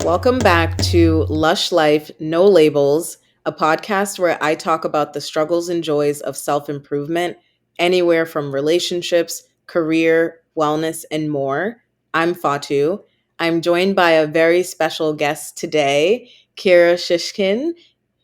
Welcome back to Lush Life, No Labels, a podcast where I talk about the struggles and joys of self improvement, anywhere from relationships, career, wellness, and more. I'm Fatu. I'm joined by a very special guest today, Kira Shishkin,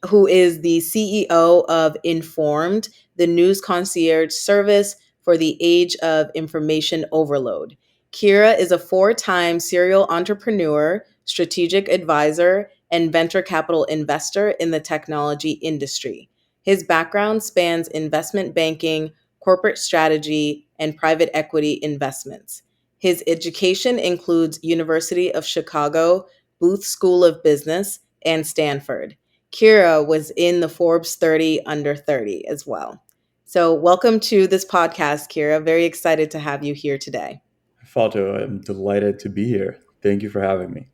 who is the CEO of Informed, the news concierge service for the age of information overload. Kira is a four-time serial entrepreneur, strategic advisor, and venture capital investor in the technology industry. His background spans investment banking, corporate strategy, and private equity investments. His education includes University of Chicago, Booth School of Business, and Stanford. Kira was in the Forbes 30 under 30 as well. So, welcome to this podcast, Kira. Very excited to have you here today. Fato, I'm delighted to be here. Thank you for having me.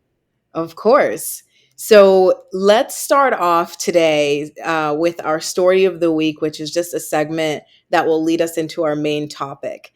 Of course. So let's start off today with our story of the week, which is just a segment that will lead us into our main topic.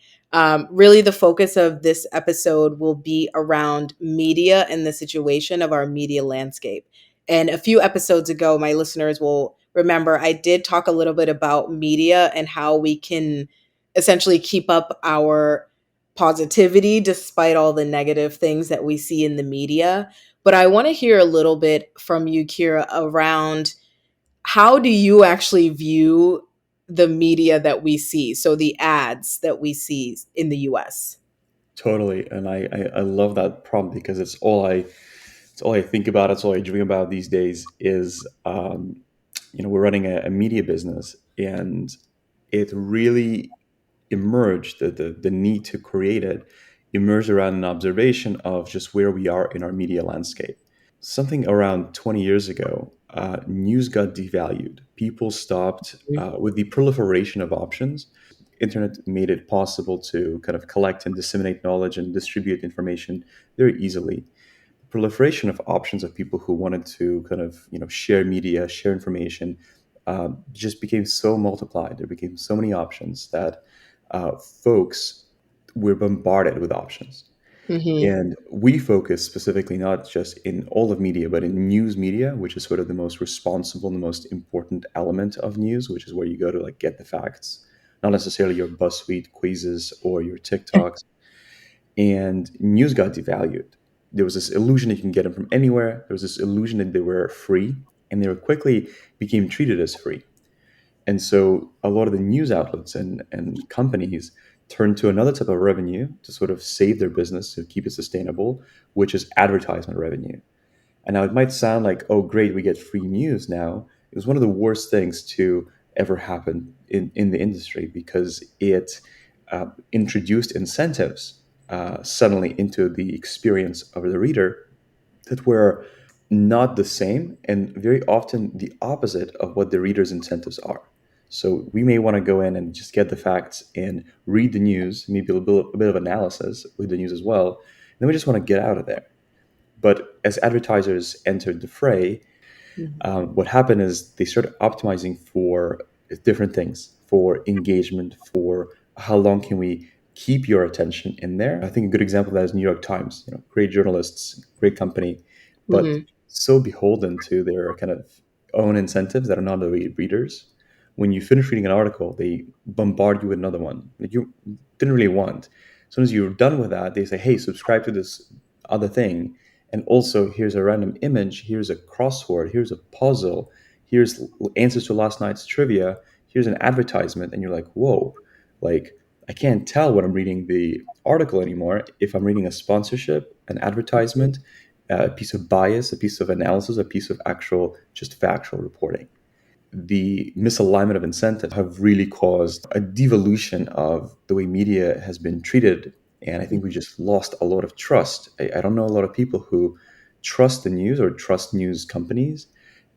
Really, the focus of this episode will be around media and the situation of our media landscape. And a few episodes ago, my listeners will remember I did talk a little bit about media and how we can essentially keep up our positivity despite all the negative things that we see in the media. But I want to hear a little bit from you, Kira, around how do you actually view the media that we see? So the ads that we see in the US. Totally, and I love that prompt because it's all I think about. It's all I dream about these days. We're running a media business, and it really emerged the need to create it emerged around an observation of just where we are in our media landscape. Something around 20 years ago, news got devalued. People stopped with the proliferation of options. Internet made it possible to kind of collect and disseminate knowledge and distribute information very easily. The proliferation of options of people who wanted to kind of share media, share information, just became so multiplied. There became so many options that folks were bombarded with options. Mm-hmm. And we focus specifically not just in all of media, but in news media, which is sort of the most responsible and the most important element of news, which is where you go to like get the facts, not necessarily your BuzzFeed quizzes or your TikToks. And news got devalued. There was this illusion that you can get them from anywhere. There was this illusion that they were free, and they were quickly became treated as free. And so a lot of the news outlets and companies turn to another type of revenue to sort of save their business to keep it sustainable, which is advertisement revenue. And now it might sound like, oh, great, we get free news now. It was one of the worst things to ever happen in the industry because it introduced incentives suddenly into the experience of the reader that were not the same and very often the opposite of what the reader's incentives are. So we may want to go in and just get the facts and read the news, maybe a bit of analysis with the news as well. And then we just want to get out of there. But as advertisers entered the fray, what happened is they started optimizing for different things, for engagement, for how long can we keep your attention in there. I think a good example of that is New York Times. Great journalists, great company, but Mm-hmm. so beholden to their kind of own incentives that are not the readers. When you finish reading an article, they bombard you with another one that you didn't really want. As soon as you're done with that, they say, "Hey, subscribe to this other thing." And also, here's a random image, here's a crossword, here's a puzzle, here's answers to last night's trivia, here's an advertisement. And you're like, whoa, like, I can't tell when I'm reading the article anymore if I'm reading a sponsorship, an advertisement, a piece of bias, a piece of analysis, a piece of actual, just factual reporting. The misalignment of incentives have really caused a devolution of the way media has been treated. And I think we just lost a lot of trust. I don't know a lot of people who trust the news or trust news companies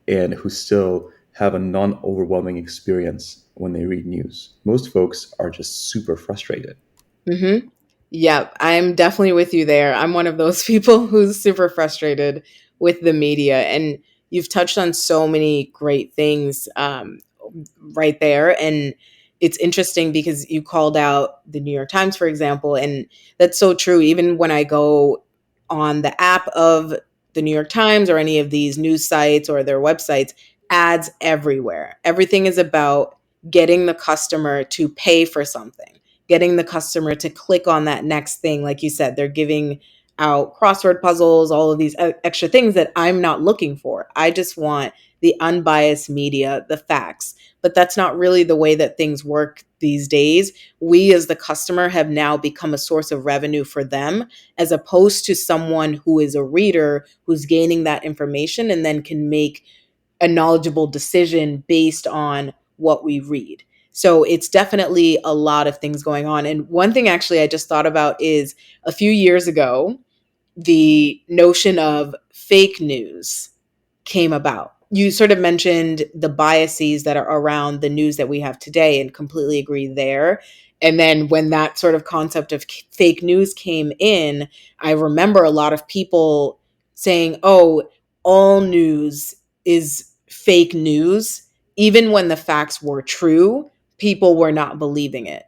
and who still have a non overwhelming experience when they read news. Most folks are just super frustrated. Mm-hmm. Yeah, I'm definitely with you there. I'm one of those people who's super frustrated with the media. And you've touched on so many great things right there. And it's interesting because you called out the New York Times, for example. And that's so true. Even when I go on the app of the New York Times or any of these news sites or their websites, ads everywhere. Everything is about getting the customer to pay for something, getting the customer to click on that next thing. Like you said, they're giving out crossword puzzles, all of these extra things that I'm not looking for. I just want the unbiased media, the facts. But that's not really the way that things work these days. We, as the customer, have now become a source of revenue for them, as opposed to someone who is a reader who's gaining that information and then can make a knowledgeable decision based on what we read. So it's definitely a lot of things going on. And one thing actually I just thought about is a few years ago, the notion of fake news came about. You sort of mentioned the biases that are around the news that we have today, and completely agree there. And then when that sort of concept of fake news came in, I remember a lot of people saying, oh, all news is fake news. Even when the facts were true, people were not believing it.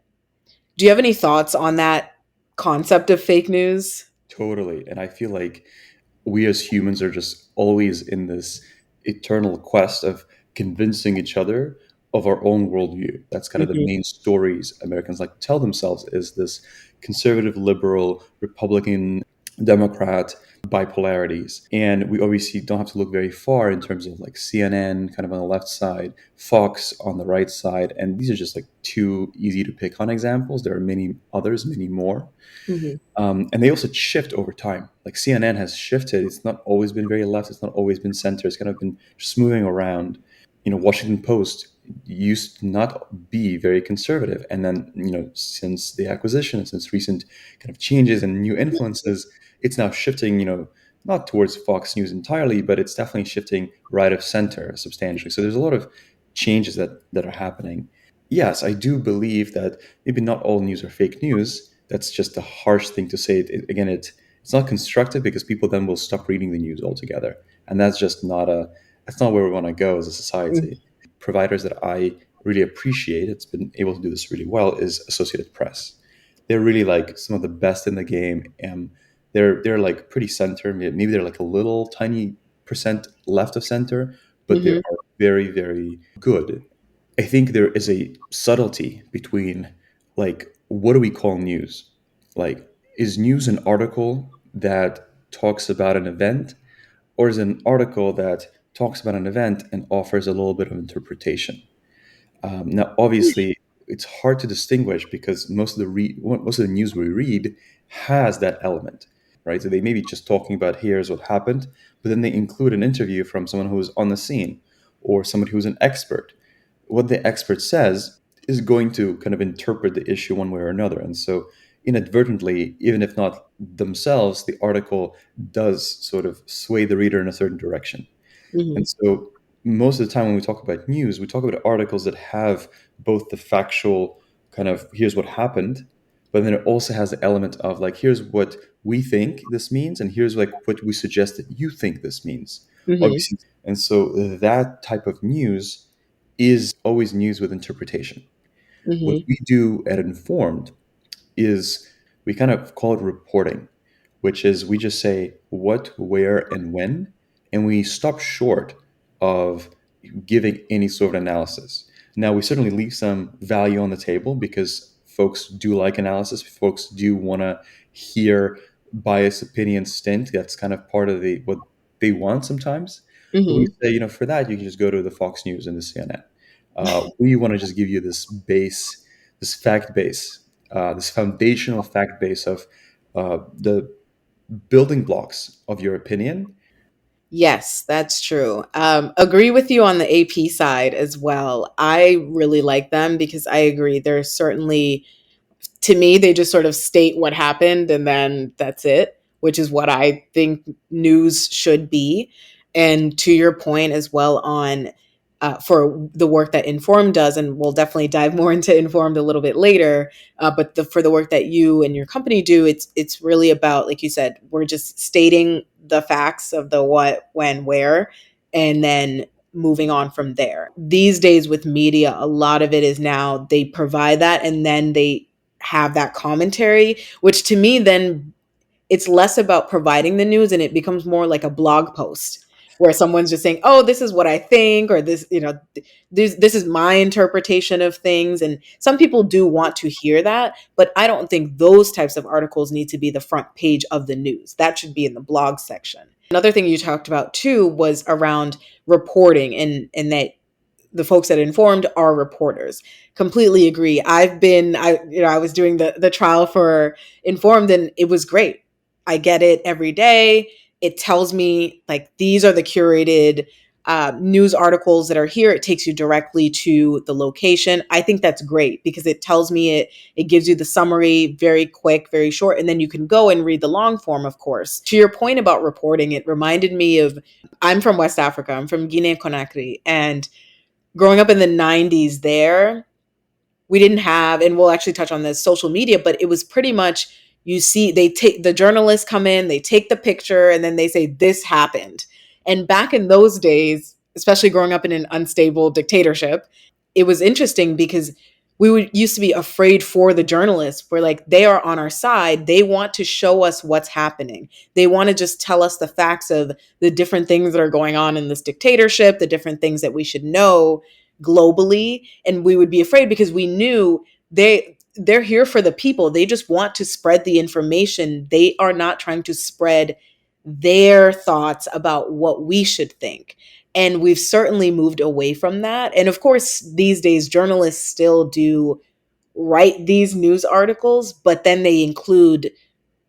Do you have any thoughts on that concept of fake news? Totally. And I feel like we as humans are just always in this eternal quest of convincing each other of our own worldview. That's kind of the Hmm. main stories Americans like to tell themselves is this conservative, liberal, Republican, Democrat bipolarities. And we obviously don't have to look very far in terms of like CNN kind of on the left side, Fox on the right side. And these are just like two easy to pick on examples. There are many others, many more. Hmm. And they also shift over time. Like CNN has shifted. It's not always been very left. It's not always been center. It's kind of been just moving around. Washington Post used to not be very conservative. And then, since the acquisition and since recent kind of changes and new influences, it's now shifting, not towards Fox News entirely, but it's definitely shifting right of center substantially. So there's a lot of changes that are happening. Yes, I do believe that maybe not all news are fake news. That's just a harsh thing to say. Again, it's not constructive because people then will stop reading the news altogether, and that's not where we want to go as a society. Providers that I really appreciate, it's been able to do this really well, is Associated Press. They're really like some of the best in the game, and they're like pretty center. Maybe they're like a little tiny percent left of center, but they Hmm. are very, very good. I think there is a subtlety between like what do we call news? Like is news an article that talks about an event or is it an article that talks about an event and offers a little bit of interpretation? Now, obviously, it's hard to distinguish because most of the news we read has that element, right? So they may be just talking about here's what happened, but then they include an interview from someone who was on the scene or somebody who's an expert. What the expert says is going to kind of interpret the issue one way or another, and so inadvertently, even if not themselves, the article does sort of sway the reader in a certain direction. Hmm. And so most of the time when we talk about news, we talk about articles that have both the factual kind of here's what happened, but then it also has the element of like here's what we think this means and here's like what we suggest that you think this means. Hmm. Obviously. And so that type of news is always news with interpretation. What Hmm. we do at Informed is we kind of call it reporting, which is we just say what, where, and when, and we stop short of giving any sort of analysis. Now, we certainly leave some value on the table because folks do like analysis. Folks do want to hear biased opinion stint. That's kind of part of the what they want sometimes. But we Hmm. say, for that, you can just go to the Fox News and the CNN. We want to just give you this base, this fact base, this foundational fact base of the building blocks of your opinion. Yes, that's true. Agree with you on the AP side as well. I really like them because I agree. There's certainly, to me, they just sort of state what happened and then that's it, which is what I think news should be. And to your point as well on for the work that Inform does, and we'll definitely dive more into Informed a little bit later. But for the work that you and your company do, it's really about, like you said, we're just stating the facts of the what, when, where, and then moving on from there. These days with media, a lot of it is now they provide that and then they have that commentary, which to me then it's less about providing the news and it becomes more like a blog post where someone's just saying, "Oh, this is what I think," or this, this is my interpretation of things. And some people do want to hear that, but I don't think those types of articles need to be the front page of the news. That should be in the blog section. Another thing you talked about too was around reporting, and that the folks that informed are reporters. Completely agree. I was doing the trial for informed, and it was great. I get it every day. It tells me like these are the curated news articles that are here. It takes you directly to the location. I think that's great because it tells me it gives you the summary, very quick, very short, and then you can go and read the long form, of course. To your point about reporting, it reminded me of, I'm from West Africa. I'm from Guinea Conakry, and growing up in the 90s there, we didn't have, and we'll actually touch on this, social media, but it was pretty much, you see, they take the journalists come in, they take the picture, and then they say this happened. And back in those days, especially growing up in an unstable dictatorship, it was interesting because we would used to be afraid for the journalists. We're like, they are on our side. They want to show us what's happening. They want to just tell us the facts of the different things that are going on in this dictatorship, the different things that we should know globally. And we would be afraid because we knew they're here for the people. They just want to spread the information. They are not trying to spread their thoughts about what we should think. And we've certainly moved away from that. And of course, these days, journalists still do write these news articles, but then they include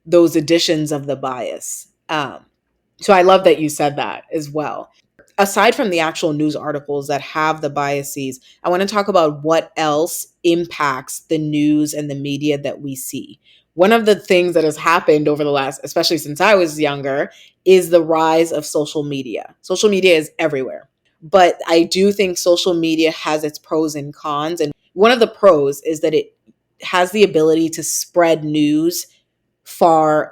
those additions of the bias. So I love that you said that as well. Aside from the actual news articles that have the biases, I want to talk about what else impacts the news and the media that we see. One of the things that has happened over the last, especially since I was younger, is the rise of social media. Social media is everywhere. But I do think social media has its pros and cons. And one of the pros is that it has the ability to spread news far,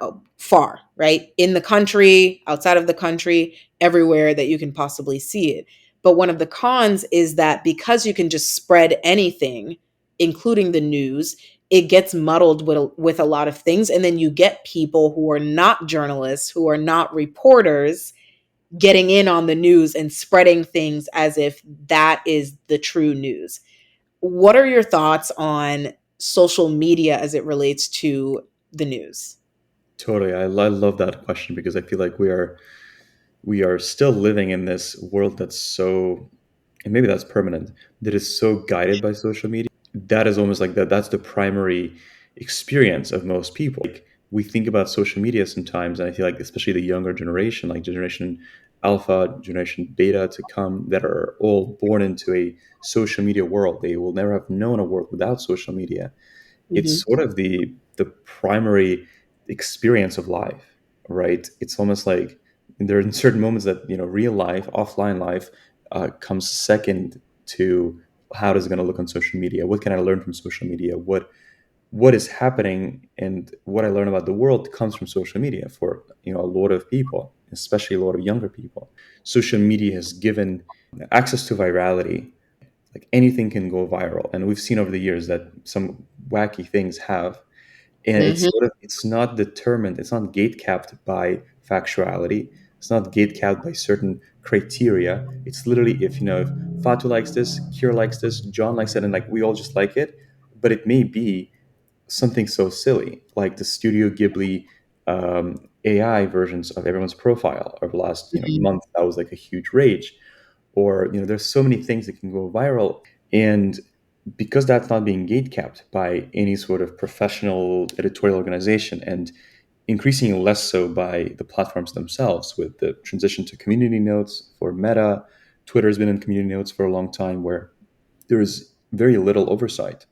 right? In the country, outside of the country, everywhere that you can possibly see it. But one of the cons is that because you can just spread anything, including the news, it gets muddled with a lot of things. And then you get people who are not journalists, who are not reporters, getting in on the news and spreading things as if that is the true news. What are your thoughts on social media as it relates to the news? Totally. I love that question because I feel like we are still living in this world that's so, and maybe that's permanent, that is so guided by social media. That is almost like that's the primary experience of most people. Like, we think about social media sometimes, and I feel like especially the younger generation, like generation alpha, generation beta to come, that are all born into a social media world. They will never have known a world without social media. It's Hmm. sort of the primary experience of life, right? It's almost like there are certain moments that, real life, offline life, comes second to how does it going to look on social media. What can I learn from social media? What is happening, and what I learn about the world comes from social media for, a lot of people, especially a lot of younger people. Social media has given access to virality. Like, anything can go viral, and we've seen over the years that some wacky things have. And Hmm. it's not determined, it's not gate capped by factuality, it's not gate capped by certain criteria. It's literally, if Fatu likes this, Kira likes this, John likes it, and like we all just like it. But it may be something so silly like the Studio Ghibli AI versions of everyone's profile over the last Hmm. month. That was like a huge rage. Or there's so many things that can go viral. And because that's not being gatekept by any sort of professional editorial organization, and increasingly less so by the platforms themselves, with the transition to community notes for Meta. Twitter's been in community notes for a long time, where there is very little oversight.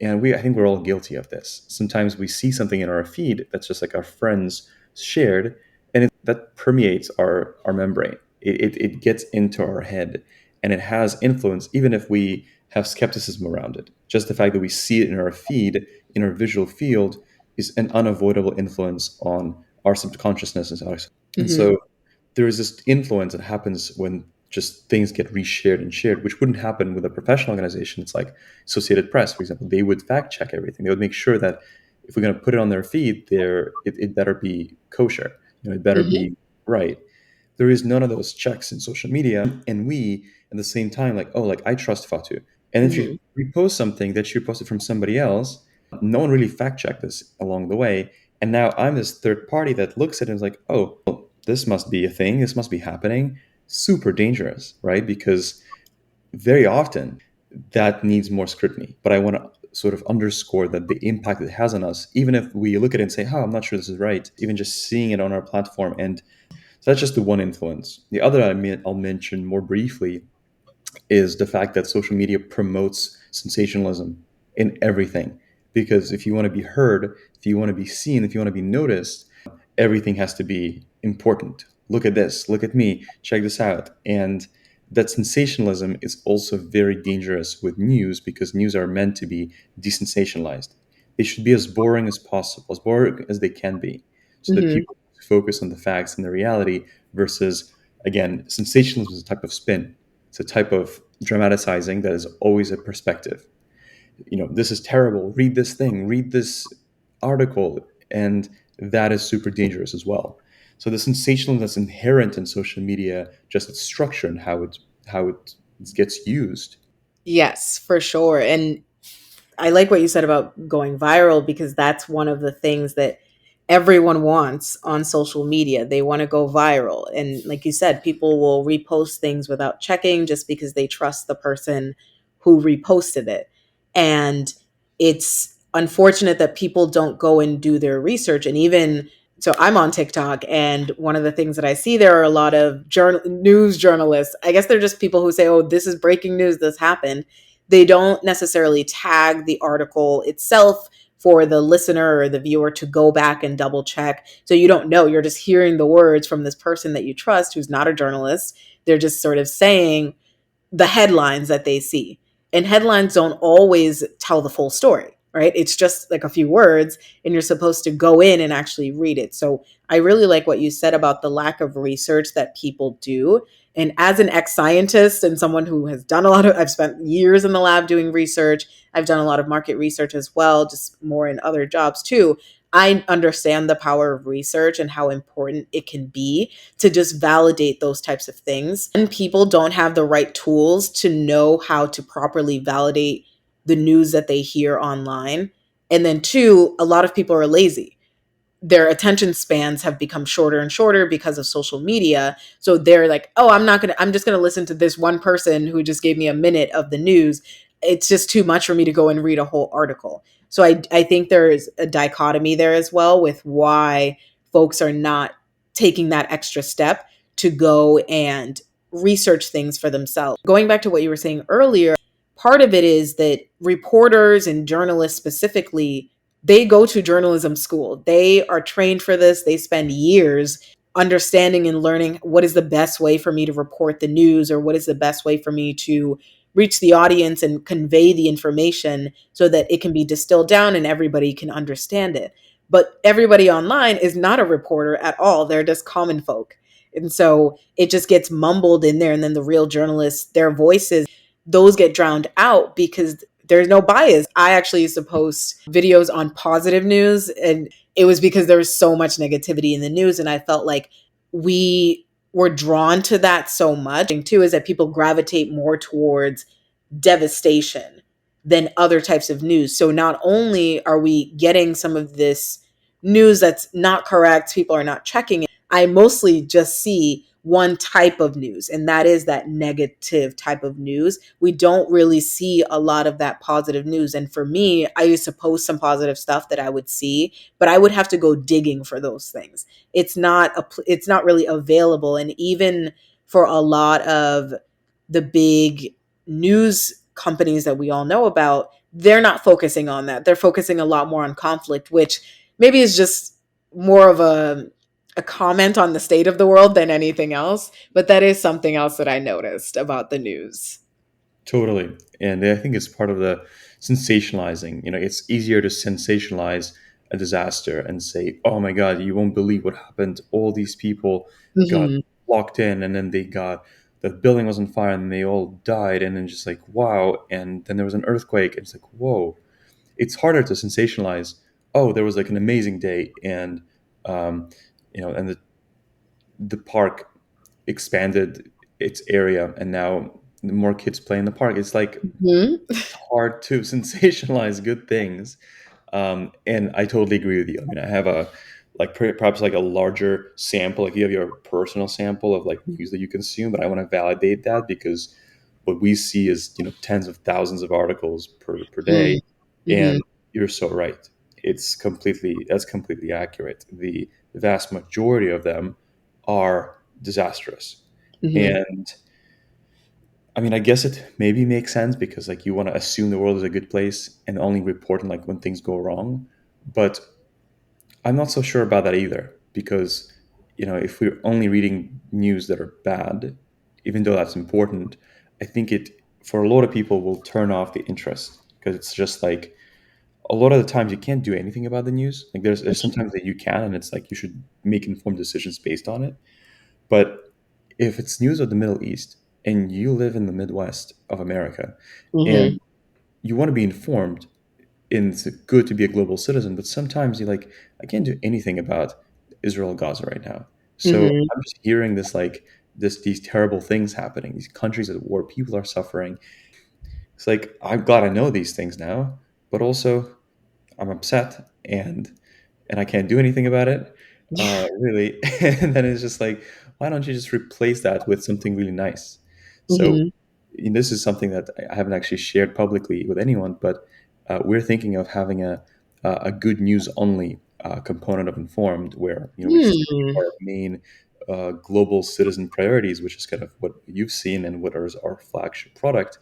And I think we're all guilty of this. Sometimes we see something in our feed that's just like our friends shared, and that permeates our membrane. It gets into our head, and it has influence, even if we have skepticism around it. Just the fact that we see it in our feed, in our visual field, is an unavoidable influence on our subconsciousness. And Hmm. so there is this influence that happens when just things get reshared and shared, which wouldn't happen with a professional organization. It's like Associated Press, for example. They would fact check everything. They would make sure that if we're going to put it on their feed, it better be kosher. It better Hmm. be right. There is none of those checks in social media, and we at the same time, like, oh, like, I trust Fatu, and if you Hmm. repost something that you posted from somebody else, no one really fact checked this along the way, and now I'm this third party that looks at it and is like, oh, well, this must be a thing, this must be happening. Super dangerous, right? Because very often that needs more scrutiny. But I want to sort of underscore that the impact it has on us, even if we look at it and say, oh, I'm not sure this is right, even just seeing it on our platform. And so that's just the one influence. The other I'll mention more briefly is the fact that social media promotes sensationalism in everything. Because if you want to be heard, if you want to be seen, if you want to be noticed, everything has to be important. Look at this, look at me, check this out. And that sensationalism is also very dangerous with news because news are meant to be desensationalized. They should be as boring as possible, as boring as they can be, so that Hmm. people focus on the facts and the reality versus, again, sensationalism is a type of spin. It's a type of dramaticizing that is always a perspective. This is terrible. Read this thing, read this article, and that is super dangerous as well. So the sensationalism that's inherent in social media, just its structure and how it gets used. Yes, for sure. And I like what you said about going viral because that's one of the things that everyone wants on social media. They want to go viral. And like you said, people will repost things without checking just because they trust the person who reposted it. And it's unfortunate that people don't go and do their research. And even so, I'm on TikTok, and one of the things that I see there are a lot of news journalists. I guess they're just people who say, oh, this is breaking news, this happened. They don't necessarily tag the article itself for the listener or the viewer to go back and double check. So you don't know. You're just hearing the words from this person that you trust who's not a journalist. They're just sort of saying the headlines that they see. And headlines don't always tell the full story, right? It's just like a few words, and you're supposed to go in and actually read it. So I really like what you said about the lack of research that people do. And as an ex scientist and someone who has done I've spent years in the lab doing research, I've done a lot of market research as well, just more in other jobs too. I understand the power of research and how important it can be to just validate those types of things. And people don't have the right tools to know how to properly validate the news that they hear online. And then, two, a lot of people are lazy. Their attention spans have become shorter and shorter because of social media. So they're like, oh, I'm just going to listen to this one person who just gave me a minute of the news. It's just too much for me to go and read a whole article. So I think there is a dichotomy there as well with why folks are not taking that extra step to go and research things for themselves. Going back to what you were saying earlier, part of it is that reporters and journalists specifically, they go to journalism school. They are trained for this. They spend years understanding and learning what is the best way for me to report the news, or what is the best way for me to reach the audience and convey the information so that it can be distilled down and everybody can understand it. But everybody online is not a reporter at all. They're just common folk. And so it just gets mumbled in there. And then the real journalists, their voices, those get drowned out because there's no bias. I actually used to post videos on positive news, and it was because there was so much negativity in the news. And I felt like we were drawn to that so much. And two is that people gravitate more towards devastation than other types of news. So not only are we getting some of this news that's not correct, people are not checking it. I mostly just see one type of news, and that is that negative type of news. We don't really see a lot of that positive news. And for me, I used to post some positive stuff that I would see, but I would have to go digging for those things. It's not really available. And even for a lot of the big news companies that we all know about, they're not focusing on that. They're focusing a lot more on conflict, which maybe is just more of a comment on the state of the world than anything else. But that is something else that I noticed about the news. Totally. And I think it's part of the sensationalizing. It's easier to sensationalize a disaster and say, oh my God, you won't believe what happened. All these people got Hmm. locked in, and then the building was on fire and they all died. And then just like, wow. And then there was an earthquake. And it's like, whoa. It's harder to sensationalize oh, there was like an amazing day, and um, and the park expanded its area, and now more kids play in the park. It's like Mhm. it's hard to sensationalize good things. And I totally agree with you. I mean, I have a like perhaps like a larger sample. Like you have your personal sample of like news that you consume, but I want to validate that because what we see is tens of thousands of articles per day, Mhm. and you're so right. That's completely accurate. The vast majority of them are disastrous, Mhm. and I mean, I guess it maybe makes sense because like you want to assume the world is a good place and only report on like when things go wrong. But I'm not so sure about that either because if we're only reading news that are bad, even though that's important, I think it for a lot of people will turn off the interest because it's just like a lot of the times you can't do anything about the news. Like there's sometimes that you can, and it's like you should make informed decisions based on it. But if it's news of the Middle East and you live in the Midwest of America Mhm. and you want to be informed, and it's good to be a global citizen, but sometimes you're like, I can't do anything about Israel Gaza right now. So Mhm. I'm just hearing these terrible things happening, these countries at war, people are suffering. It's like I'm glad I know these things now, but also I'm upset and I can't do anything about it, Yeah. really. And then it's just like, why don't you just replace that with something really nice? So Mhm. this is something that I haven't actually shared publicly with anyone, but we're thinking of having a good news only component of Informed, where we just Hmm. our main global citizen priorities, which is kind of what you've seen and what is our flagship product.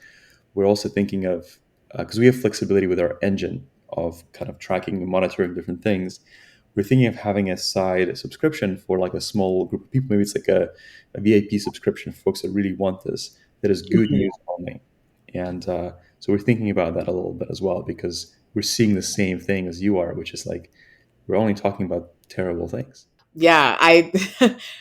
We're also thinking of because we have flexibility with our engine of kind of tracking and monitoring different things. We're thinking of having a side subscription for like a small group of people. Maybe it's like a VIP subscription for folks that really want this, that is good Mhm. news only. And so we're thinking about that a little bit as well because we're seeing the same thing as you are, which is like we're only talking about terrible things. Yeah, I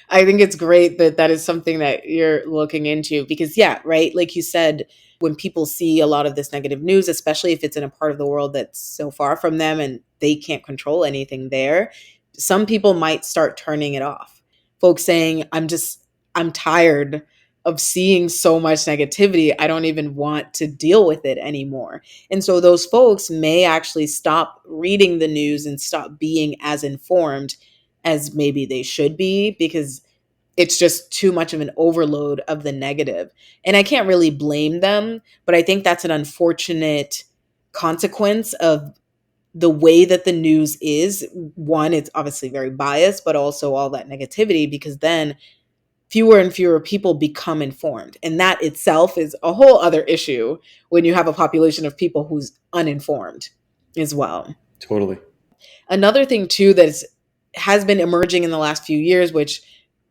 I think it's great that that is something that you're looking into because yeah, right? Like you said, when people see a lot of this negative news, especially if it's in a part of the world that's so far from them and they can't control anything there, some people might start turning it off. Folks saying, I'm tired of seeing so much negativity. I don't even want to deal with it anymore. And so those folks may actually stop reading the news and stop being as informed as maybe they should be because it's just too much of an overload of the negative. And I can't really blame them, but I think that's an unfortunate consequence of the way that the news is. One, it's obviously very biased, but also all that negativity because then fewer and fewer people become informed. And that itself is a whole other issue when you have a population of people who's uninformed as well. Totally. Another thing too that has been emerging in the last few years, which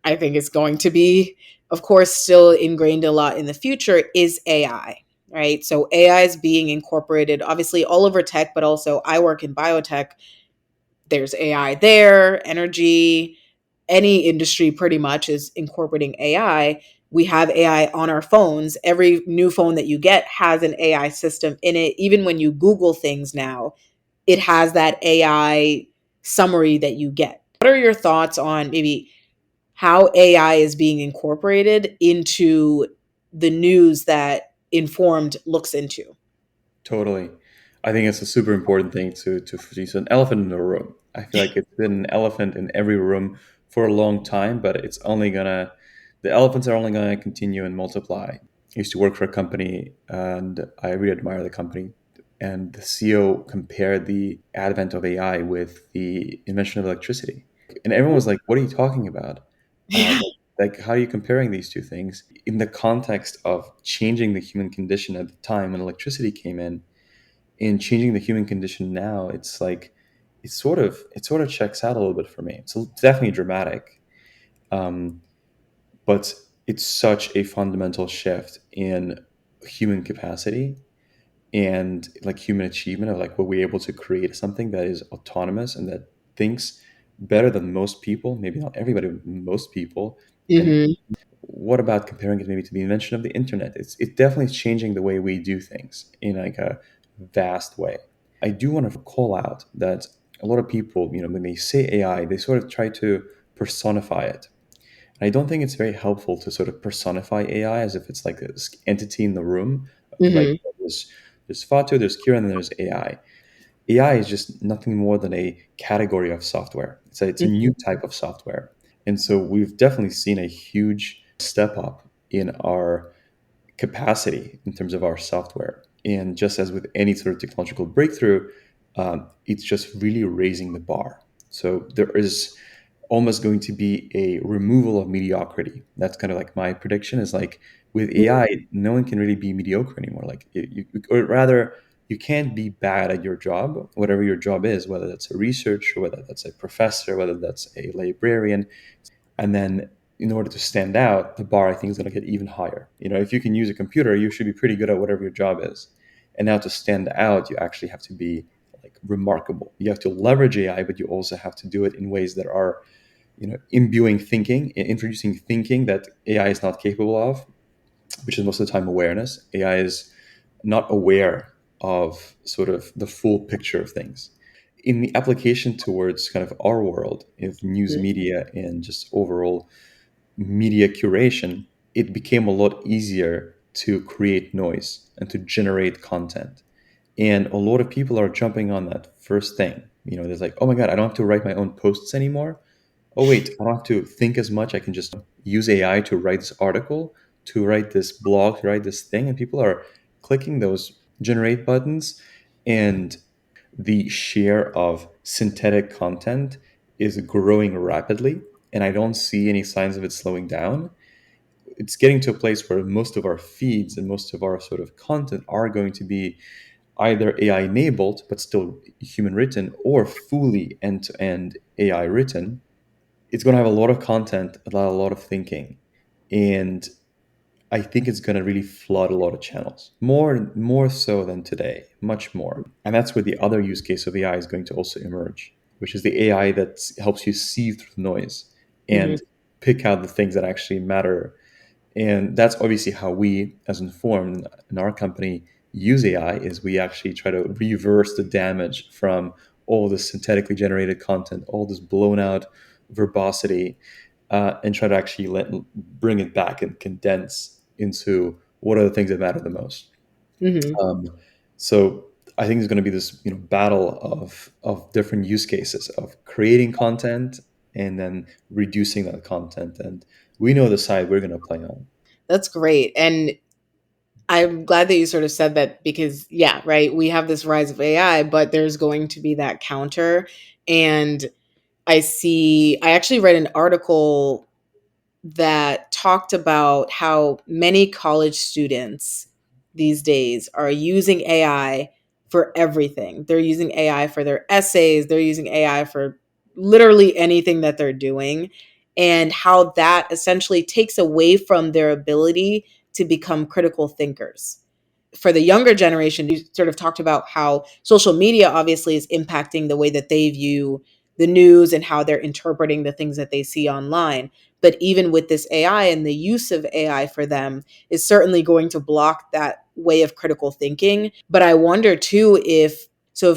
I think is going to be, of course, still ingrained a lot in the future, is AI. Right. So AI is being incorporated obviously all over tech, but also I work in biotech. There's AI there, energy, any industry pretty much is incorporating AI. We have AI on our phones. Every new phone that you get has an AI system in it. Even when you Google things now, it has that AI summary that you get. What are your thoughts on maybe how AI is being incorporated into the news that Informed looks into? Totally. I think it's a super important thing to it's an elephant in the room. I feel like it's been an elephant in every room for a long time, but the elephants are only gonna continue and multiply. I used to work for a company and I really admire the company. And the CEO compared the advent of AI with the invention of electricity. And everyone was like, what are you talking about? Uh, Yeah. how are you comparing these two things? In the context of changing the human condition at the time when electricity came in changing the human condition now, it's like it sort of checks out a little bit for me. It's definitely dramatic, um, but it's such a fundamental shift in human capacity and like human achievement of like what we're able to create something that is autonomous and that thinks better than most people, maybe not everybody, but most people. And Hmm. what about comparing it maybe to the invention of the internet? It definitely is changing the way we do things in like a vast way. I do want to call out that a lot of people, when they say AI, they sort of try to personify it. And I don't think it's very helpful to sort of personify AI as if it's like this entity in the room. Like Hmm. there's Fatu, there's Kira, and then there's AI. AI is just nothing more than a category of software. It's a new type of software. And so we've definitely seen a huge step up in our capacity in terms of our software. And just as with any sort of technological breakthrough, it's just really raising the bar. So there is almost going to be a removal of mediocrity. That's kind of like my prediction is like with AI, no one can really be mediocre anymore. Like or rather, you can't be bad at your job, whatever your job is, whether that's a researcher, whether that's a professor, whether that's a librarian. And then in order to stand out, the bar I think is going to get even higher. If you can use a computer, you should be pretty good at whatever your job is. And now to stand out, you actually have to be like remarkable. You have to leverage AI, but you also have to do it in ways that are, imbuing thinking, introducing thinking that AI is not capable of, which is most of the time awareness. AI is not aware of sort of the full picture of things. In the application towards kind of our world of news media and just overall media curation, it became a lot easier to create noise and to generate content. And a lot of people are jumping on that first thing. There's like, oh my God, I don't have to write my own posts anymore. Oh, wait, I don't have to think as much. I can just use AI to write this article, to write this blog, to write this thing. And people are clicking those generate buttons. And the share of synthetic content is growing rapidly. And I don't see any signs of it slowing down. It's getting to a place where most of our feeds and most of our sort of content are going to be either AI enabled, but still human written, or fully end to end AI written. It's going to have a lot of content, a lot of thinking, and I think it's going to really flood a lot of channels, more so than today, much more. And that's where the other use case of AI is going to also emerge, which is the AI that helps you see through the noise Hmm. and pick out the things that actually matter. And that's obviously how we, as Informed in our company, use AI. Is we actually try to reverse the damage from all this synthetically generated content, all this blown out verbosity, and try to actually bring it back and condense into what are the things that matter the most. Hmm. Um, so I think there's going to be this battle of different use cases of creating content and then reducing that content, and we know the side we're going to play on. That's great. And I'm glad that you sort of said that because, yeah, right, we have this rise of AI, but there's going to be that counter. And I actually read an article that talked about how many college students these days are using AI for everything. They're using AI for their essays, they're using AI for literally anything that they're doing, and how that essentially takes away from their ability to become critical thinkers. For the younger generation, you sort of talked about how social media obviously is impacting the way that they view the news and how they're interpreting the things that they see online. But even with this AI and the use of AI for them is certainly going to block that way of critical thinking. But I wonder too if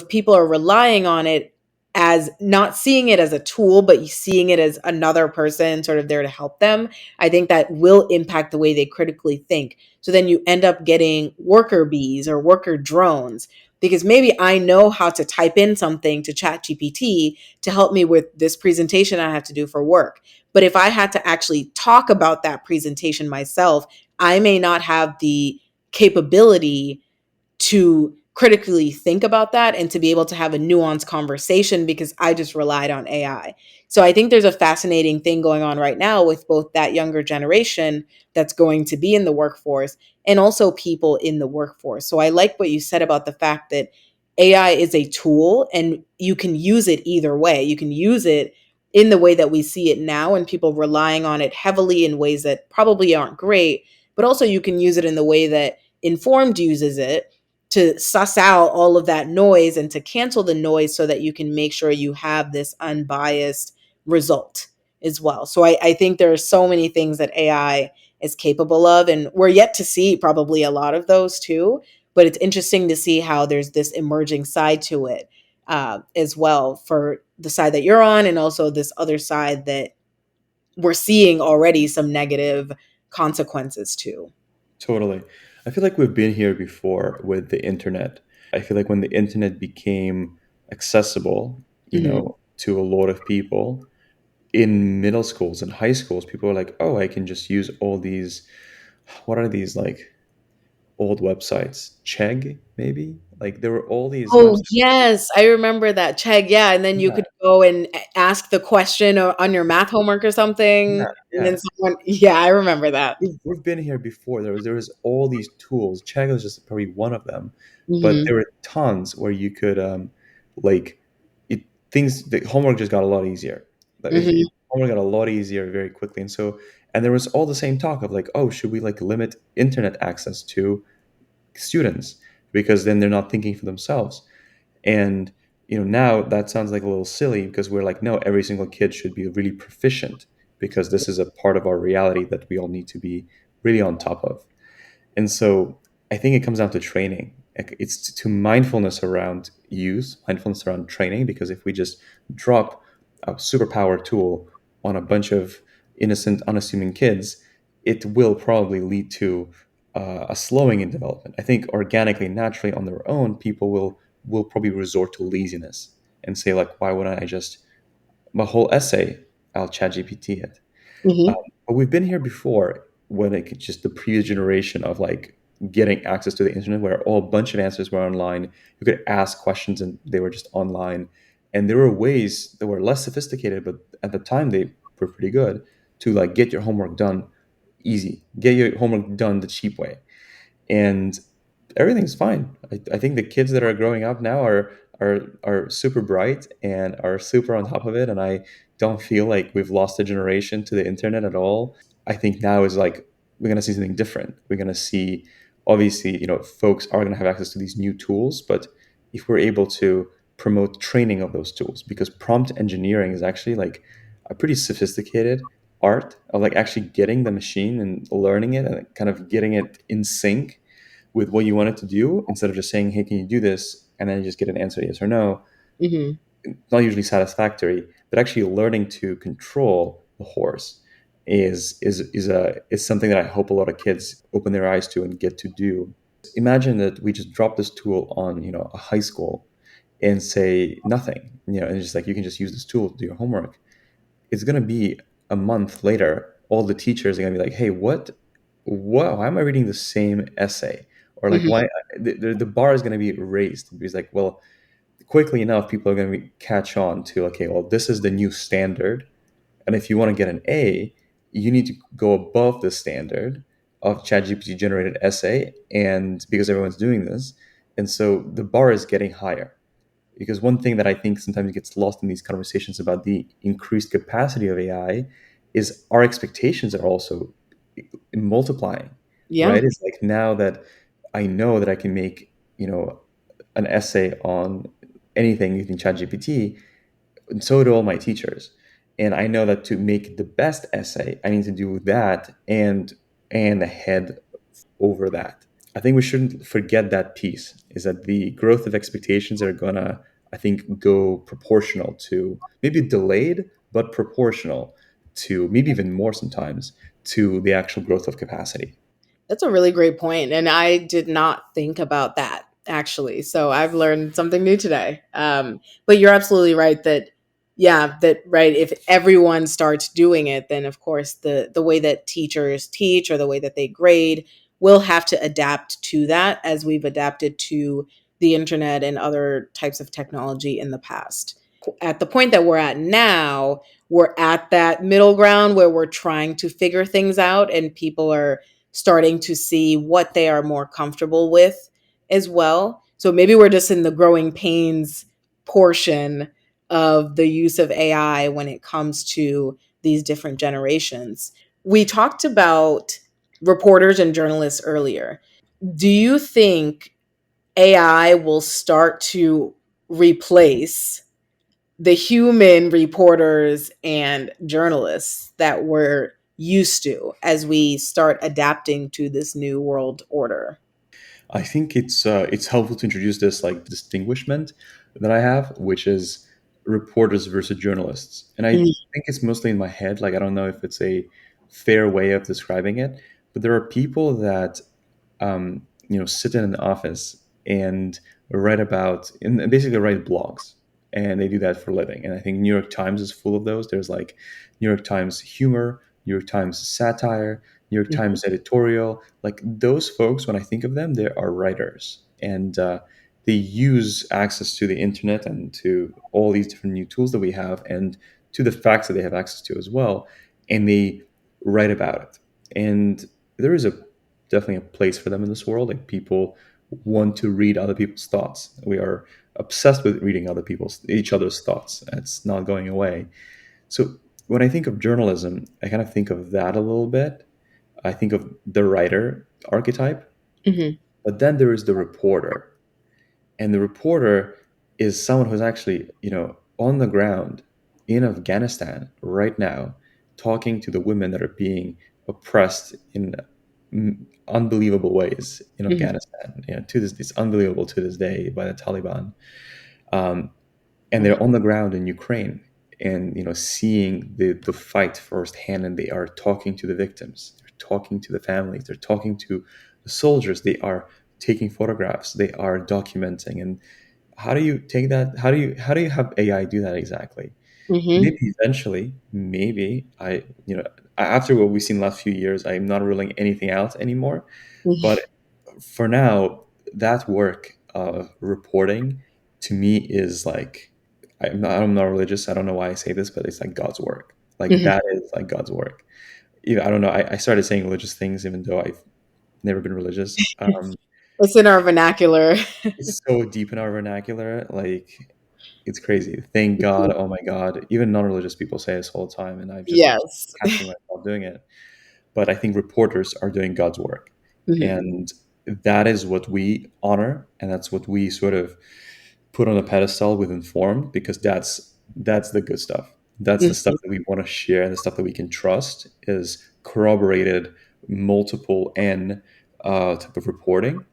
people are relying on it as not seeing it as a tool, but seeing it as another person sort of there to help them, I think that will impact the way they critically think. So then you end up getting worker bees or worker drones because maybe I know how to type in something to ChatGPT to help me with this presentation I have to do for work. But if I had to actually talk about that presentation myself, I may not have the capability to critically think about that and to be able to have a nuanced conversation because I just relied on AI. So I think there's a fascinating thing going on right now with both that younger generation that's going to be in the workforce and also people in the workforce. So I like what you said about the fact that AI is a tool and you can use it either way. You can use it in the way that we see it now and people relying on it heavily in ways that probably aren't great, but also you can use it in the way that Informed uses it to suss out all of that noise and to cancel the noise so that you can make sure you have this unbiased result as well. So I think there are so many things that AI is capable of, and we're yet to see probably a lot of those too. But it's interesting to see how there's this emerging side to it. as well, for the side that you're on, and also this other side that we're seeing already some negative consequences to. Totally. I feel like we've been here before with the internet. I feel like when the internet became accessible, Hmm. to a lot of people in middle schools and high schools, people were like, "Oh, I can just use all these, what are these, like, old websites? Chegg, maybe?" Like, there were all these Oh, websites. yes, I remember that, Chegg, yeah, and then you Yeah, could go and ask the question on your math homework or something, yeah, and then yeah. someone yeah, I remember that. We've been here before. There was all these tools. Chegg was just probably one of them, but Mhm, there were tons where you could, like, it things. The homework just got a lot easier. mhm, Homework got a lot easier very quickly, and there was all the same talk of like, oh, should we like limit internet access to students because then they're not thinking for themselves. And now that sounds like a little silly because we're like, no, every single kid should be really proficient because this is a part of our reality that we all need to be really on top of. And so I think it comes down to training. Like, it's to mindfulness around use, mindfulness around training, because if we just drop a superpower tool on a bunch of innocent, unassuming kids, it will probably lead to a slowing in development. I think organically, naturally, on their own, people will probably resort to laziness and say like, why wouldn't I just my whole essay? I'll chat GPT it. Um, mhm, but we've been here before when it could just the previous generation of like getting access to the internet where a bunch of answers were online. You could ask questions and they were just online. And there were ways that were less sophisticated, but at the time they were pretty good to like get your homework done easy, get your homework done the cheap way, and everything's fine. I think the kids that are growing up now are super bright and are super on top of it, and I don't feel like we've lost a generation to the internet at all. I think now is like we're gonna see something different. We're gonna see, obviously, folks are gonna have access to these new tools, but if we're able to promote training of those tools, because prompt engineering is actually like a pretty sophisticated art of like actually getting the machine and learning it and kind of getting it in sync with what you want it to do instead of just saying, hey, can you do this? And then you just get an answer, yes or no. mhm. Not usually satisfactory, but actually learning to control the horse is something that I hope a lot of kids open their eyes to and get to do. Imagine that we just drop this tool on, a high school and say nothing, and just like you can just use this tool to do your homework. It's going to be a month later, all the teachers are going to be like, hey, why am I reading the same essay? Or like, Mhm. why the bar is going to be raised because like, well, quickly enough, people are going to catch on to, okay, well, this is the new standard. And if you want to get an A, you need to go above the standard of ChatGPT generated essay. And because everyone's doing this. And so the bar is getting higher. Because one thing that I think sometimes gets lost in these conversations about the increased capacity of AI is our expectations are also multiplying, Yeah. right? It's like now that I know that I can make, an essay on anything using ChatGPT, and so do all my teachers. And I know that to make the best essay, I need to do that and ahead over that. I think we shouldn't forget that piece is that the growth of expectations are gonna, I think, go proportional to maybe delayed, but proportional to maybe even more sometimes to the actual growth of capacity. That's a really great point, and I did not think about that actually. So I've learned something new today. But you're absolutely right that, yeah, that right. If everyone starts doing it, then of course the way that teachers teach or the way that they grade will have to adapt to that, as we've adapted to the internet and other types of technology in the past. At the point that we're at now, we're at that middle ground where we're trying to figure things out, and people are starting to see what they are more comfortable with as well. So maybe we're just in the growing pains portion of the use of AI when it comes to these different generations. We talked about reporters and journalists earlier. Do you think AI will start to replace the human reporters and journalists that we're used to as we start adapting to this new world order? I think it's helpful to introduce this like distinguishment. that I have, which is reporters versus journalists. And I Mhm. think it's mostly in my head. Like, I don't know if it's a fair way of describing it, but there are people that sit in an office and write about and basically write blogs, and they do that for a living. And I think New York Times is full of those. There's like New York Times humor, New York Times satire, New York Mhm. Times editorial. Like those folks, when I think of them, they are writers, and they use access to the internet and to all these different new tools that we have, and to the facts that they have access to as well, and they write about it. And there is a definitely a place for them in this world. Like people want to read other people's thoughts. We are obsessed with reading each other's thoughts. It's not going away. So when I think of journalism, I kind of think of that a little bit. I think of the writer archetype, Mhm. but then there is the reporter, and the reporter is someone who's actually on the ground in Afghanistan right now, talking to the women that are being oppressed in unbelievable ways in Mhm. Afghanistan. To this, it's unbelievable to this day by the Taliban. um, and Mhm. they're on the ground in Ukraine, and seeing the fight firsthand, and they are talking to the victims, they're talking to the families, they're talking to the soldiers, they are taking photographs, they are documenting. And how do you take that? How do you have AI do that exactly? Mhm. Maybe eventually, maybe after what we've seen the last few years, I'm not ruling anything out anymore. But Mhm. for now, that work of reporting to me is like, I'm not religious. I don't know why I say this, but it's like God's work. Like Mhm. that is like God's work. I don't know. I started saying religious things even though I've never been religious. It's in our vernacular. It's so deep in our vernacular. Like it's crazy. Thank God. Oh my God. Even non-religious people say this all the time, and I've just Yes. catching myself doing it. But I think reporters are doing God's work. Mhm. And that is what we honor, and that's what we sort of put on a pedestal with informed, because that's the good stuff. That's the stuff Mhm. that we want to share, and the stuff that we can trust is corroborated multiple N type of reporting.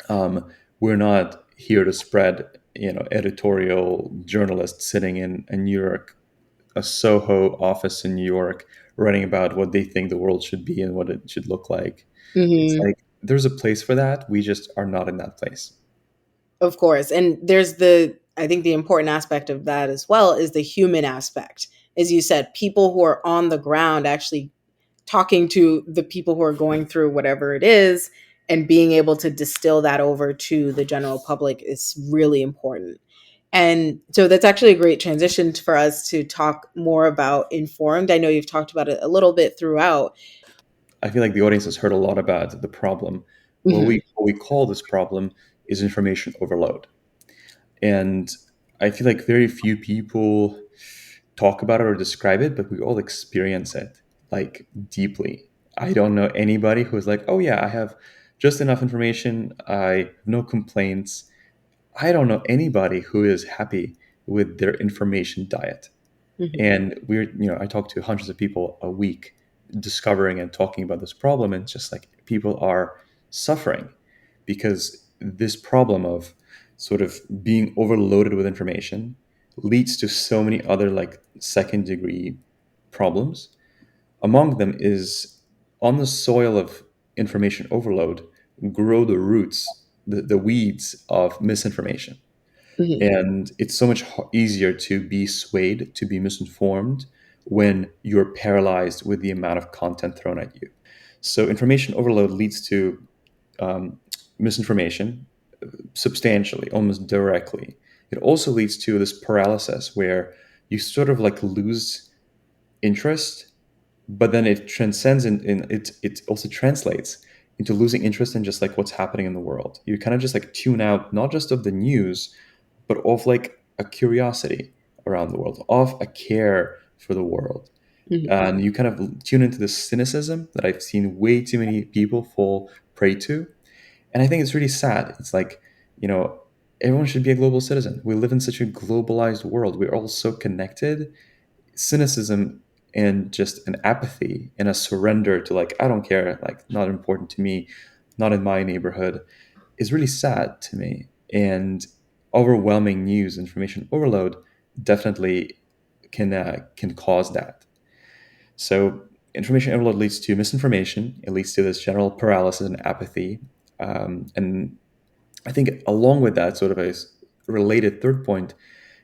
um, we're not here to spread editorial journalists sitting in a New York, a Soho office in New York, writing about what they think the world should be and what it should look like. It's Mhm. like there's a place for that. We just are not in that place. Of course. And there's I think the important aspect of that as well is the human aspect. As you said, people who are on the ground actually talking to the people who are going through whatever it is and being able to distill that over to the general public is really important. And so that's actually a great transition for us to talk more about informed. I know you've talked about it a little bit throughout. I feel like the audience has heard a lot about the problem. Mhm. What we call this problem is information overload. And I feel like very few people talk about it or describe it, but we all experience it like deeply. I don't know anybody who's like, oh yeah, I have just enough information. I have no complaints. I don't know anybody who is happy with their information diet. Mhm. And I talk to hundreds of people a week discovering and talking about this problem. And it's just like people are suffering because this problem of sort of being overloaded with information leads to so many other like second degree problems. Among them is, on the soil of information overload, grow the roots, the weeds of misinformation. Mhm. And it's so much easier to be swayed, to be misinformed when you're paralyzed with the amount of content thrown at you. So information overload leads to um, misinformation substantially, almost directly. It also leads to this paralysis where you sort of like lose interest, but then it transcends in it also translates into losing interest in just like what's happening in the world. You kind of just like tune out not just of the news, but of like a curiosity around the world, of a care for the world. Mhm. And you kind of tune into this cynicism that I've seen way too many people fall prey to. And I think it's really sad. It's like, you know, everyone should be a global citizen. We live in such a globalized world. We're all so connected. Cynicism and just an apathy and a surrender to like, I don't care, like not important to me, not in my neighborhood, is really sad to me. And overwhelming news, information overload, definitely can cause that. So information overload leads to misinformation. It leads to this general paralysis and apathy. And I think along with that, sort of a related third point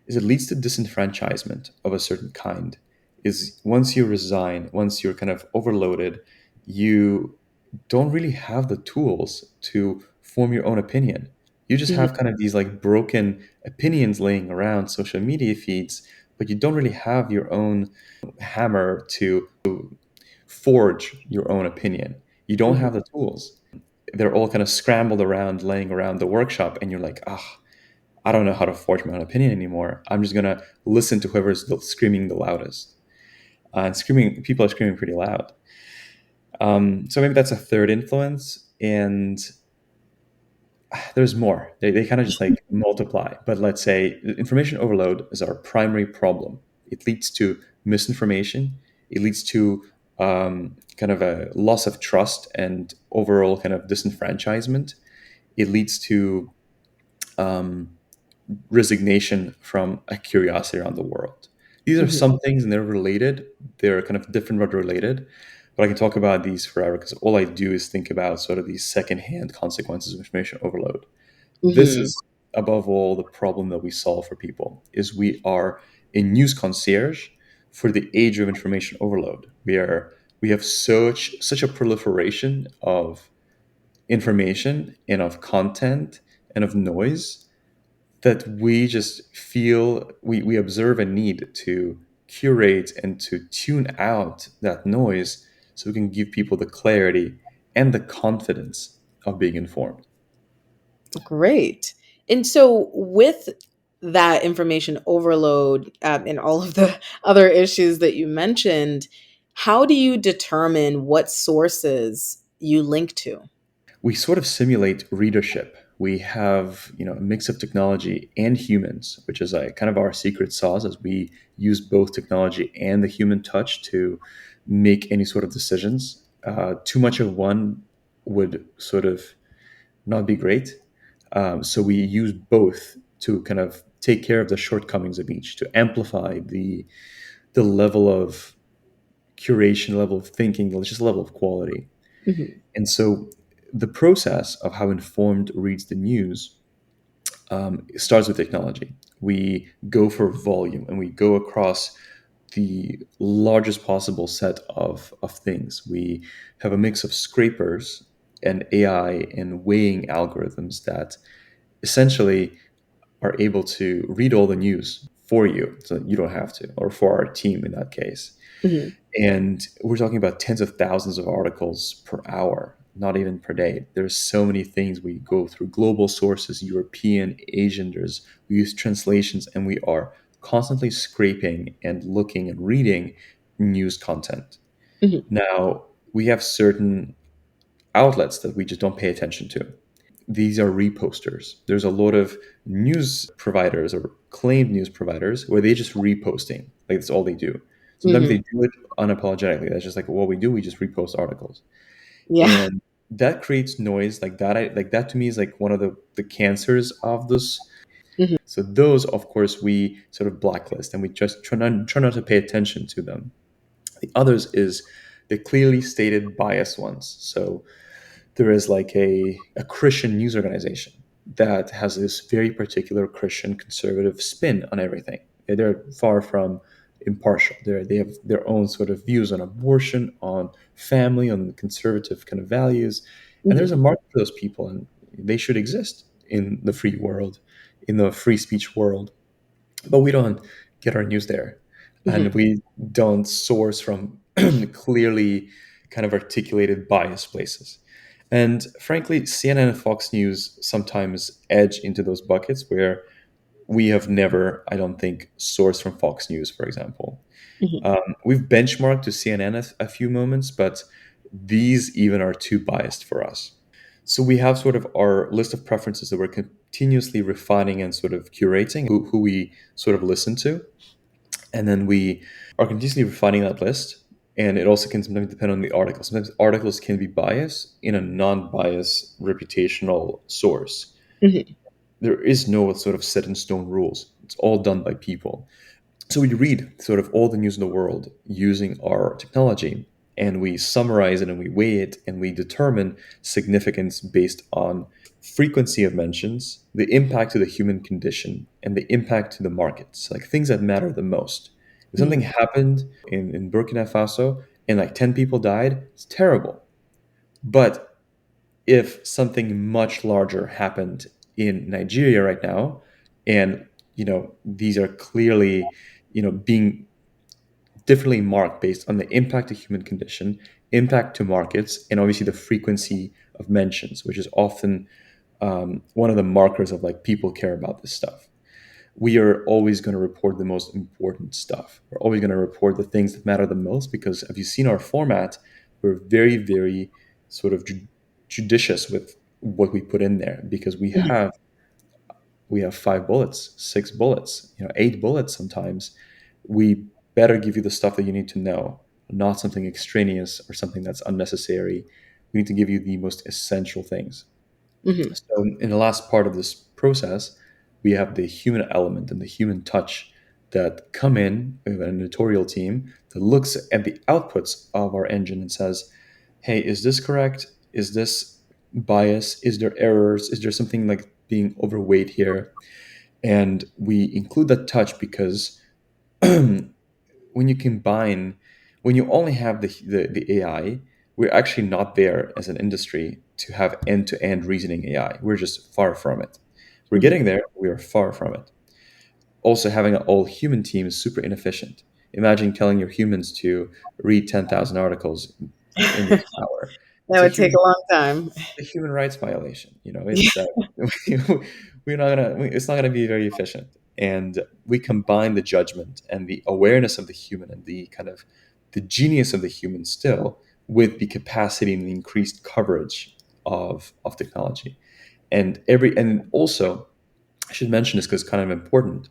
is it leads to disenfranchisement of a certain kind. Is once you resign, once you're kind of overloaded, you don't really have the tools to form your own opinion. You just have Mhm. kind of these like broken opinions laying around social media feeds, but you don't really have your own hammer to forge your own opinion. You don't Mhm. have the tools. They're all kind of scrambled around, laying around the workshop, and you're like, ah, I don't know how to forge my own opinion anymore. I'm just gonna listen to whoever's screaming the loudest. And screaming, people are screaming pretty loud. So maybe that's a third influence, and there's more. They kind of just like multiply. But let's say information overload is our primary problem. It leads to misinformation. It leads to kind of a loss of trust and overall kind of disenfranchisement. It leads to um, resignation from a curiosity around the world. These are Mhm. some things and they're related. They're kind of different but related. But I can talk about these forever because all I do is think about sort of these secondhand consequences of information overload. This Mhm. is above all the problem that we solve for people is we are a news concierge for the age of information overload. We have such a proliferation of information and of content and of noise that we just feel we observe a need to curate and to tune out that noise so we can give people the clarity and the confidence of being informed. Great. And so, with that information overload and all of the other issues that you mentioned, how do you determine what sources you link to? We sort of simulate readership. We have, a mix of technology and humans, which is like kind of our secret sauce as we use both technology and the human touch to make any sort of decisions. Too much of one would sort of not be great. So we use both to kind of take care of the shortcomings of each, to amplify the level of curation, level of thinking, just level of quality. Mhm. And so the process of how informed reads the news starts with technology. We go for volume and we go across the largest possible set of things. We have a mix of scrapers and AI and weighing algorithms that essentially are able to read all the news for you so that you don't have to, or for our team in that case. Mhm. And we're talking about tens of thousands of articles per hour, not even per day. There's so many things. We go through global sources, European, Asian, we use translations, and we are constantly scraping and looking and reading news content. Mhm. Now, we have certain outlets that we just don't pay attention to. These are reposters. There's a lot of news providers or claimed news providers where they just reposting. Like that's all they do. Sometimes they Mhm. do it unapologetically. That's just like what we do. We just repost articles, Yeah. and that creates noise. Like that, like that to me is like one of the cancers of this. Mhm. So those, of course, we sort of blacklist and we just try not to pay attention to them. The others is the clearly stated bias ones. So there is like a Christian news organization that has this very particular Christian conservative spin on everything. They're far from impartial. They have their own sort of views on abortion, on family, on conservative kind of values. And there's a Mhm. market for those people, and they should exist in the free world, in the free speech world. But we don't get our news there. And Mhm. we don't source from clearly kind of articulated bias places. And frankly, CNN and Fox News sometimes edge into those buckets where we have never, I don't think, sourced from Fox News, for example. Mhm. We've benchmarked to CNN a few moments, but these even are too biased for us. So we have sort of our list of preferences that we're continuously refining and sort of curating who we sort of listen to. And then we are continuously refining that list. And it also can sometimes depend on the article. Sometimes articles can be biased in a non biased reputational source. Mhm. there is no sort of set in stone rules. It's all done by people. So we read sort of all the news in the world using our technology, and we summarize it and we weigh it and we determine significance based on frequency of mentions, the impact to the human condition, and the impact to the markets, like things that matter the most. If something Mhm. happened in Burkina Faso and like 10 people died, it's terrible. But if something much larger happened in Nigeria right now, and these are clearly being differently marked based on the impact to human condition, impact to markets, and obviously the frequency of mentions, which is often one of the markers of like people care about this stuff. We are always going to report the most important stuff. We're always going to report the things that matter the most because, if you've seen our format, we're very, very sort of judicious with what we put in there because Mhm. we have 5 bullets, 6 bullets, 8 bullets sometimes. We better give you the stuff that you need to know, not something extraneous or something that's unnecessary. We need to give you the most essential things. Mhm. So, in the last part of this process, we have the human element and the human touch that come in. We have an editorial team that looks at the outputs of our engine and says, hey, is this correct? Is this bias? Is there errors? Is there something like being overweight here? And we include that touch because when you combine, when you only have the AI, we're actually not there as an industry to have end-to-end reasoning AI. We're just far from it. We're Mhm. getting there. We are far from it. Also, having an all human team is super inefficient. Imagine telling your humans to read 10,000 articles in this hour. That It's a would take human a long time. a human rights violation. Yeah. It's it's not gonna be very efficient. And we combine the judgment and the awareness of the human and the kind of the genius of the human still with the capacity and the increased coverage of technology. And also I should mention this because it's kind of important.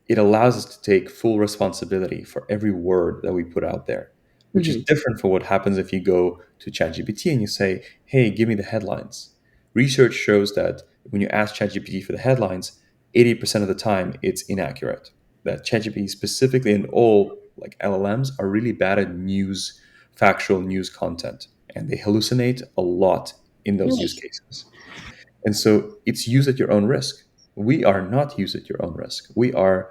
It allows us to take full responsibility for every word that we put out there, which is Mhm. different from what happens if you go to ChatGPT and you say, hey, give me the headlines. Research shows that when you ask ChatGPT for the headlines, 80% of the time it's inaccurate. That ChatGPT specifically and all like LLMs are really bad at factual news content, and they hallucinate a lot in those use cases. And so it's use at your own risk. We are not use at your own risk. We are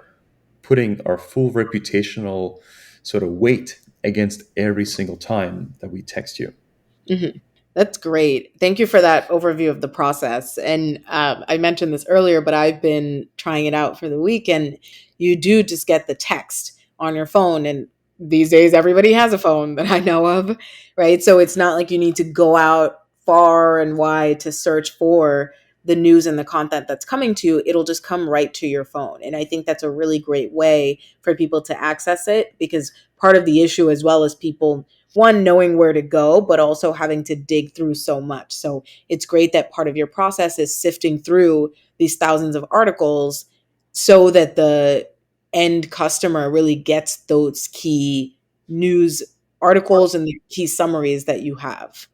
putting our full reputational sort of weight against every single time that we text you. Mhm. That's great. Thank you for that overview of the process. And I mentioned this earlier, but I've been trying it out for the weekend. You do just get the text on your phone. And these days, everybody has a phone that I know of, right? So it's not like you need to go out far and wide to search for the news and the content that's coming to you. It'll just come right to your phone. And I think that's a really great way for people to access it because part of the issue, as well as people one knowing where to go but also having to dig through so much. So it's great that part of your process is sifting through these thousands of articles so that the end customer really gets those key news articles and the key summaries that you have.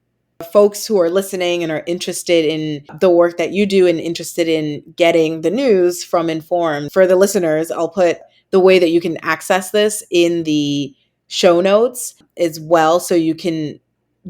Folks who are listening and are interested in the work that you do and interested in getting the news from Informed, for the listeners, I'll put the way that you can access this in the show notes as well. So you can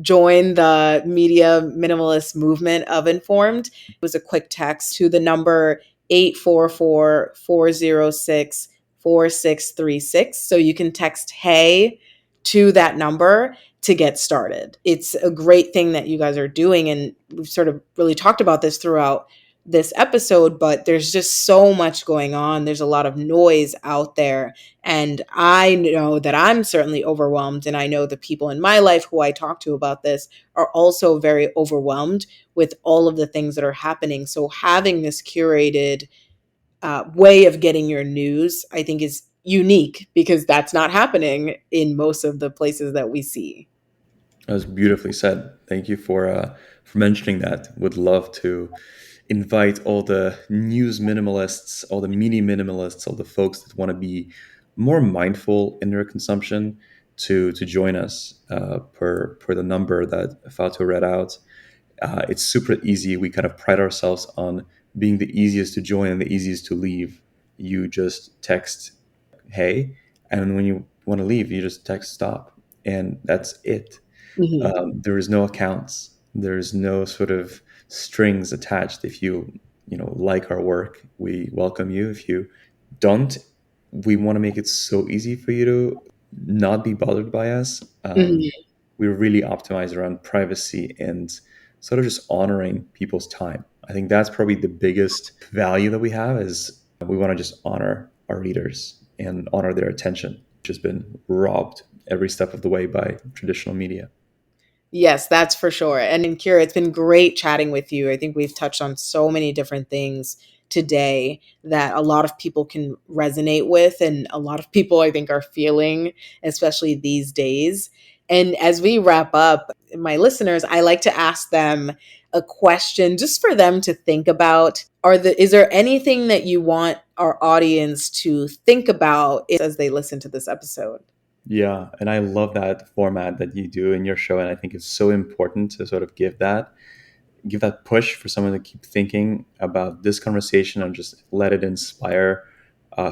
join the media minimalist movement of Informed. It was a quick text to the number 844-406-4636. So you can text hey to that number to get started. It's a great thing that you guys are doing. And we've sort of really talked about this throughout this episode, but there's just so much going on. There's a lot of noise out there. And I know that I'm certainly overwhelmed. And I know the people in my life who I talk to about this are also very overwhelmed with all of the things that are happening. So having this curated way of getting your news, I think, is unique because that's not happening in most of the places that we see. That was beautifully said. Thank you for mentioning that. Would love to invite all the news minimalists, all the media minimalists, all the folks that want to be more mindful in their consumption to join us per the number that Fato read out. It's super easy. We kind of pride ourselves on being the easiest to join and the easiest to leave. You just text hey, and when you want to leave, you just text stop, and that's it. Mhm. There is no accounts. There's no sort of strings attached. If you like our work, we welcome you. If you don't, we want to make it so easy for you to not be bothered by us. Mhm. We really optimize around privacy and sort of just honoring people's time. I think that's probably the biggest value that we have is we want to just honor our readers and honor their attention, which has been robbed every step of the way by traditional media. Yes, that's for sure. And in Kira, it's been great chatting with you. I think we've touched on so many different things today that a lot of people can resonate with, and a lot of people I think are feeling, especially these days. And as we wrap up, my listeners, I like to ask them a question just for them to think about. Is there anything that you want our audience to think about as they listen to this episode? Yeah, and I love that format that you do in your show, and I think it's so important to sort of give that push for someone to keep thinking about this conversation and just let it inspire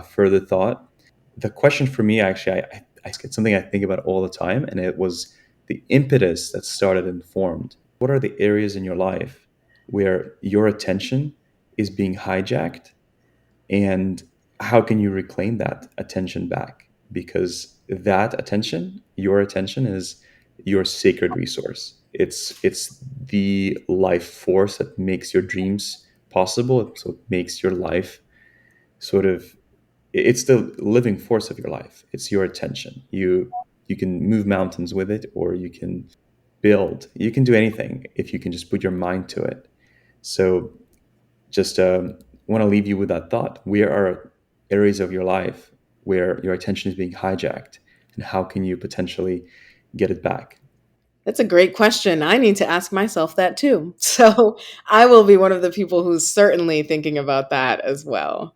further thought. The question for me, actually, it's something I think about all the time, and it was the impetus that started and formed. What are the areas in your life where your attention is being hijacked, and how can you reclaim that attention back? Because that attention, your attention, is your sacred resource. It's the life force that makes your dreams possible. So it makes your life sort of, it's the living force of your life. It's your attention. You can move mountains with it, or you can build. You can do anything if you can just put your mind to it. So just want to leave you with that thought. Where are areas of your life where your attention is being hijacked, and how can you potentially get it back? That's a great question. I need to ask myself that too. So I will be one of the people who's certainly thinking about that as well.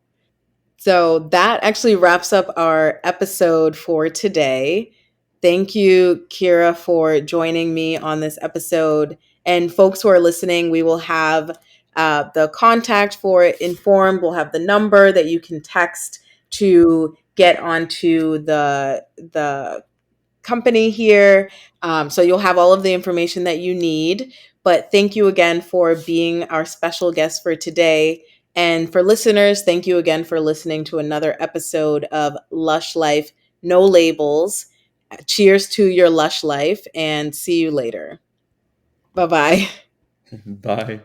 So that actually wraps up our episode for today. Thank you, Kira, for joining me on this episode. And folks who are listening, we will have the contact for Informed. We'll have the number that you can text to get onto the company here. So you'll have all of the information that you need. But thank you again for being our special guest for today. And for listeners, thank you again for listening to another episode of Lush Life No Labels. Cheers to your lush life and see you later. Bye bye. Bye.